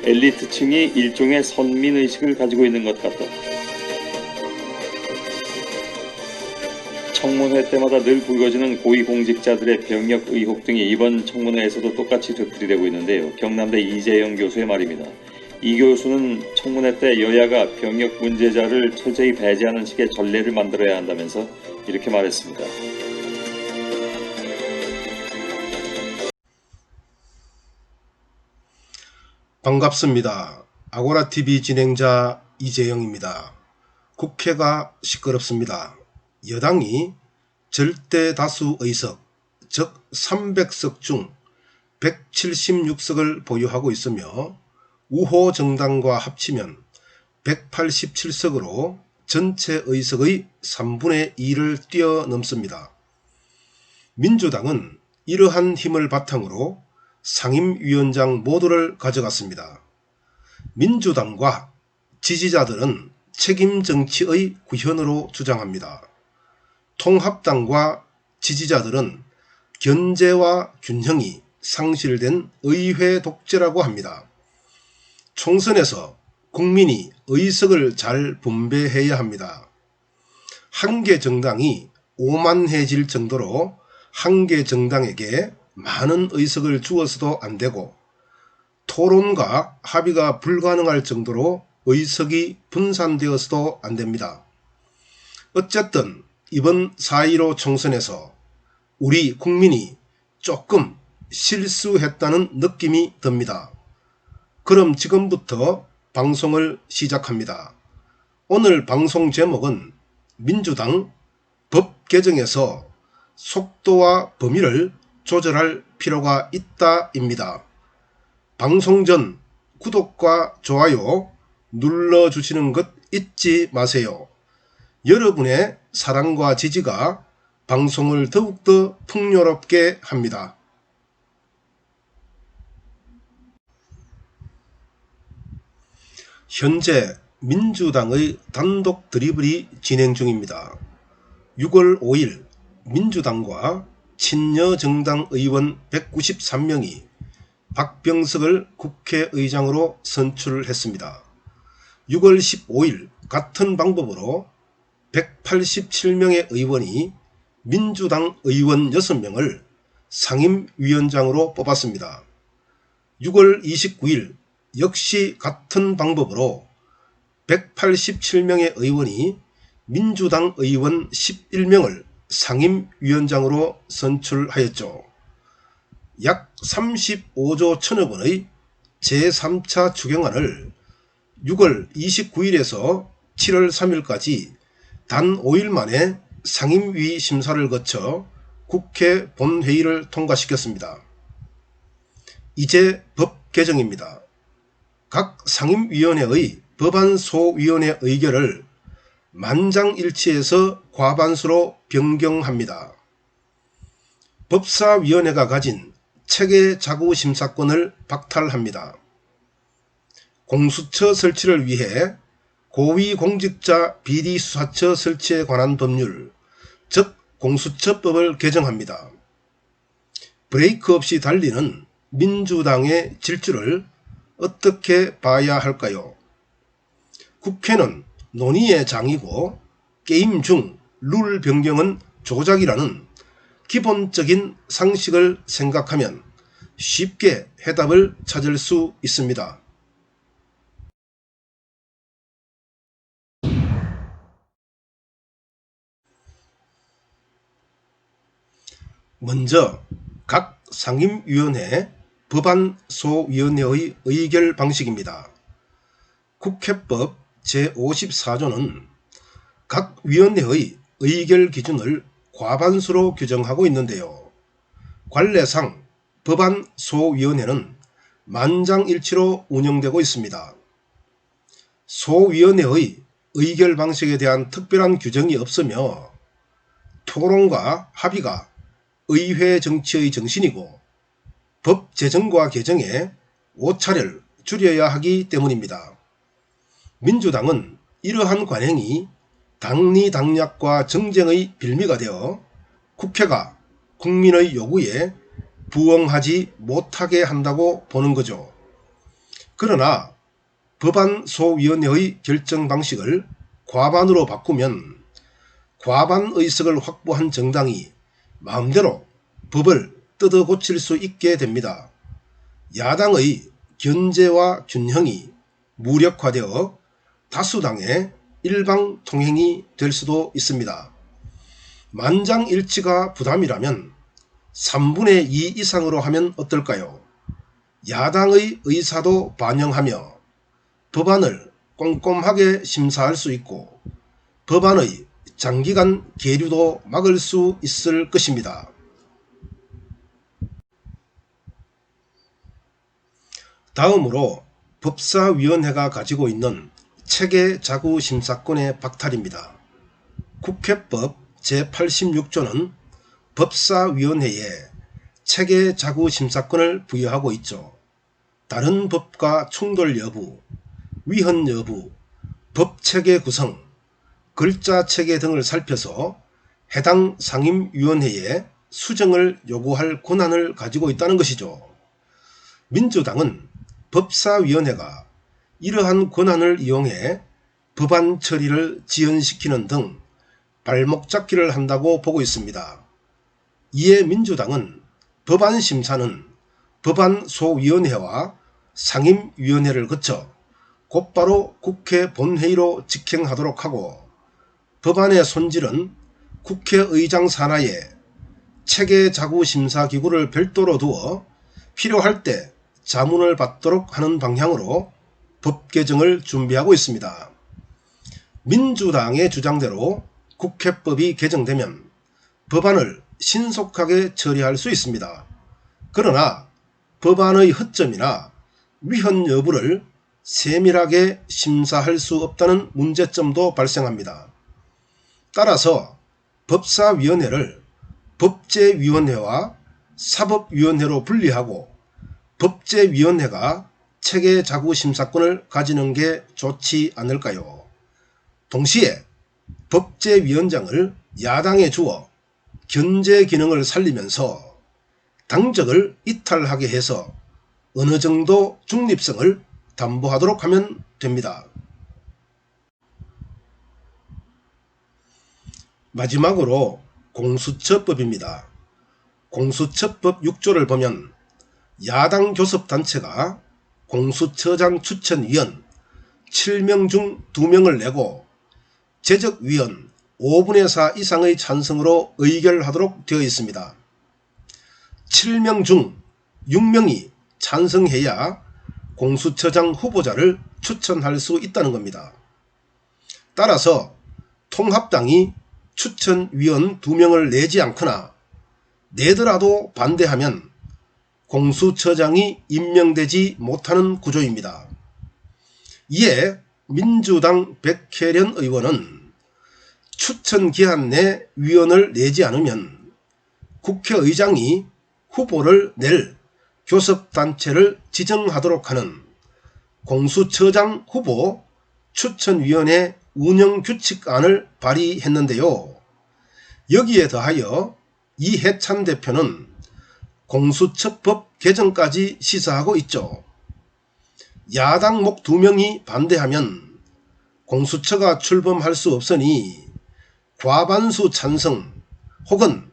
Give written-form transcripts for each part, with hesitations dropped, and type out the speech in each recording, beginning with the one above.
엘리트층이 일종의 선민의식을 가지고 있는 것 같다. 청문회 때마다 늘 불거지는 고위공직자들의 병역 의혹 등이 이번 청문회에서도 똑같이 되풀이되고 있는데요. 경남대 이재영 교수의 말입니다. 이 교수는 청문회 때 여야가 병역 문제자를 철저히 배제하는 식의 전례를 만들어야 한다면서 이렇게 말했습니다. 반갑습니다. 아고라TV 진행자 이재영입니다. 국회가 시끄럽습니다. 여당이 절대 다수 의석, 즉 300석 중 176석을 보유하고 있으며 우호 정당과 합치면 187석으로 전체 의석의 3분의 2를 뛰어넘습니다. 민주당은 이러한 힘을 바탕으로 상임위원장 모두를 가져갔습니다. 민주당과 지지자들은 책임 정치의 구현으로 주장합니다. 통합당과 지지자들은 견제와 균형이 상실된 의회 독재라고 합니다. 총선에서 국민이 의석을 잘 분배해야 합니다. 한 개 정당이 오만해질 정도로 한 개 정당에게 많은 의석을 주어서도 안되고 토론과 합의가 불가능할 정도로 의석이 분산되어서도 안됩니다. 어쨌든 이번 4.15 총선에서 우리 국민이 조금 실수했다는 느낌이 듭니다. 그럼 지금부터 방송을 시작합니다. 오늘 방송 제목은 민주당 법 개정에서 속도와 범위를 조절할 필요가 있다입니다. 방송 전 구독과 좋아요 눌러주시는 것 잊지 마세요. 여러분의 사랑과 지지가 방송을 더욱더 풍요롭게 합니다. 현재 민주당의 단독 드리블이 진행 중입니다. 6월 5일 민주당과 친여정당 의원 193명이 박병석을 국회의장으로 선출했습니다. 6월 15일 같은 방법으로 187명의 의원이 민주당 의원 6명을 상임위원장으로 뽑았습니다. 6월 29일 역시 같은 방법으로 187명의 의원이 민주당 의원 11명을 상임위원장으로 선출하였죠. 약 35조 1천억 원의 제3차 추경안을 6월 29일에서 7월 3일까지 단 5일 만에 상임위 심사를 거쳐 국회 본회의를 통과시켰습니다. 이제 법 개정입니다. 각 상임위원회의 법안소위원회 의결을 만장일치해서 과반수로 변경합니다. 법사위원회가 가진 체계자구심사권을 박탈합니다. 공수처 설치를 위해 고위공직자 비리수사처 설치에 관한 법률, 즉 공수처법을 개정합니다. 브레이크 없이 달리는 민주당의 질주를 어떻게 봐야 할까요? 국회는 논의의 장이고 게임 중 룰 변경은 조작이라는 기본적인 상식을 생각하면 쉽게 해답을 찾을 수 있습니다. 먼저 각 상임위원회 법안소위원회의 의결 방식입니다. 국회법 제54조는 각 위원회의 의결 기준을 과반수로 규정하고 있는데요. 관례상 법안소위원회는 만장일치로 운영되고 있습니다. 소위원회의 의결 방식에 대한 특별한 규정이 없으며 토론과 합의가 의회 정치의 정신이고 법 제정과 개정에 오차를 줄여야 하기 때문입니다. 민주당은 이러한 관행이 당리당략과 정쟁의 빌미가 되어 국회가 국민의 요구에 부응하지 못하게 한다고 보는 거죠. 그러나 법안소위원회의 결정 방식을 과반으로 바꾸면 과반 의석을 확보한 정당이 마음대로 법을 뜯어 고칠 수 있게 됩니다. 야당의 견제와 균형이 무력화되어 다수당의 일방통행이 될 수도 있습니다. 만장일치가 부담이라면 3분의 2 이상으로 하면 어떨까요? 야당의 의사도 반영하며 법안을 꼼꼼하게 심사할 수 있고 법안의 장기간 계류도 막을 수 있을 것입니다. 다음으로 법사위원회가 가지고 있는 체계자구심사권의 박탈입니다. 국회법 제86조는 법사위원회에 체계자구심사권을 부여하고 있죠. 다른 법과 충돌 여부, 위헌 여부, 법체계 구성, 글자체계 등을 살펴서 해당 상임위원회에 수정을 요구할 권한을 가지고 있다는 것이죠. 민주당은 법사위원회가 이러한 권한을 이용해 법안 처리를 지연시키는 등 발목 잡기를 한다고 보고 있습니다. 이에 민주당은 법안 심사는 법안소위원회와 상임위원회를 거쳐 곧바로 국회 본회의로 직행하도록 하고 법안의 손질은 국회의장 산하에 체계자구심사기구를 별도로 두어 필요할 때 자문을 받도록 하는 방향으로 법 개정을 준비하고 있습니다. 민주당의 주장대로 국회법이 개정되면 법안을 신속하게 처리할 수 있습니다. 그러나 법안의 허점이나 위헌 여부를 세밀하게 심사할 수 없다는 문제점도 발생합니다. 따라서 법사위원회를 법제위원회와 사법위원회로 분리하고 법제위원회가 체계자구심사권을 가지는 게 좋지 않을까요? 동시에 법제위원장을 야당에 주어 견제 기능을 살리면서 당적을 이탈하게 해서 어느 정도 중립성을 담보하도록 하면 됩니다. 마지막으로 공수처법입니다. 공수처법 6조를 보면 야당 교섭단체가 공수처장 추천위원 7명 중 2명을 내고 제적위원 5분의 4 이상의 찬성으로 의결하도록 되어 있습니다. 7명 중 6명이 찬성해야 공수처장 후보자를 추천할 수 있다는 겁니다. 따라서 통합당이 추천위원 2명을 내지 않거나 내더라도 반대하면 공수처장이 임명되지 못하는 구조입니다. 이에 민주당 백혜련 의원은 추천 기한 내 위원을 내지 않으면 국회의장이 후보를 낼 교섭단체를 지정하도록 하는 공수처장 후보 추천위원회 운영규칙안을 발의했는데요. 여기에 더하여 이해찬 대표는 공수처법 개정까지 시사하고 있죠. 야당 목 2명이 반대하면 공수처가 출범할 수 없으니 과반수 찬성 혹은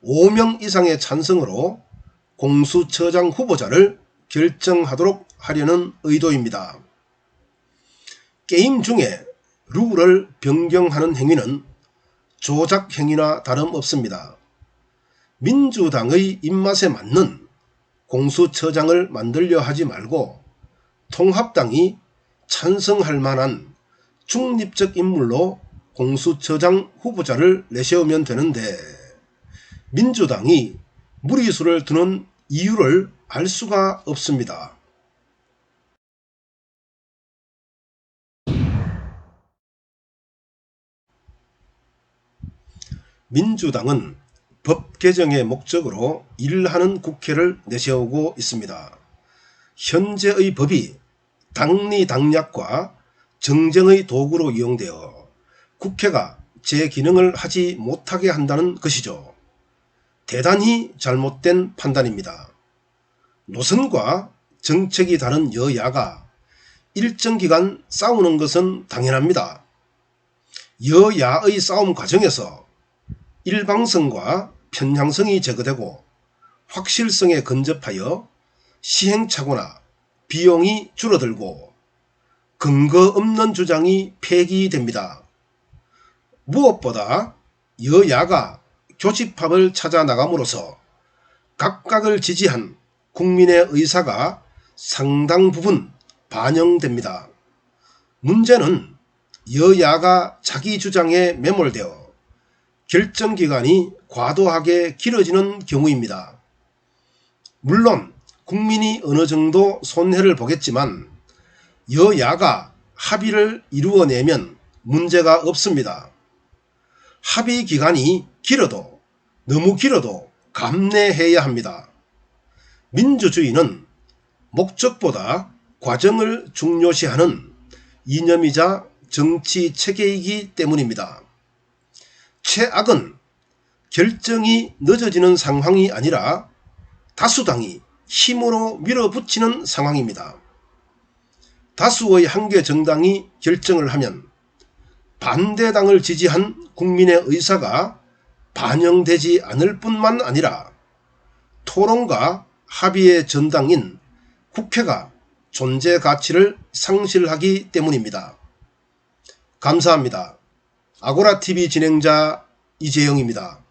5명 이상의 찬성으로 공수처장 후보자를 결정하도록 하려는 의도입니다. 게임 중에 룰을 변경하는 행위는 조작 행위나 다름없습니다. 민주당의 입맛에 맞는 공수처장을 만들려 하지 말고 통합당이 찬성할 만한 중립적 인물로 공수처장 후보자를 내세우면 되는데 민주당이 무리수를 두는 이유를 알 수가 없습니다. 민주당은 법 개정의 목적으로 일하는 국회를 내세우고 있습니다. 현재의 법이 당리당략과 정쟁의 도구로 이용되어 국회가 제 기능을 하지 못하게 한다는 것이죠. 대단히 잘못된 판단입니다. 노선과 정책이 다른 여야가 일정 기간 싸우는 것은 당연합니다. 여야의 싸움 과정에서 일방성과 편향성이 제거되고 확실성에 근접하여 시행착오나 비용이 줄어들고 근거 없는 주장이 폐기됩니다. 무엇보다 여야가 교집합을 찾아 나감으로써 각각을 지지한 국민의 의사가 상당 부분 반영됩니다. 문제는 여야가 자기 주장에 매몰되어 결정기간이 과도하게 길어지는 경우입니다. 물론 국민이 어느 정도 손해를 보겠지만 여야가 합의를 이루어내면 문제가 없습니다. 합의 기간이 길어도 너무 길어도 감내해야 합니다. 민주주의는 목적보다 과정을 중요시하는 이념이자 정치 체계이기 때문입니다. 최악은 결정이 늦어지는 상황이 아니라 다수당이 힘으로 밀어붙이는 상황입니다. 다수의 한 개 정당이 결정을 하면 반대당을 지지한 국민의 의사가 반영되지 않을 뿐만 아니라 토론과 합의의 전당인 국회가 존재 가치를 상실하기 때문입니다. 감사합니다. 아고라TV 진행자 이재영입니다.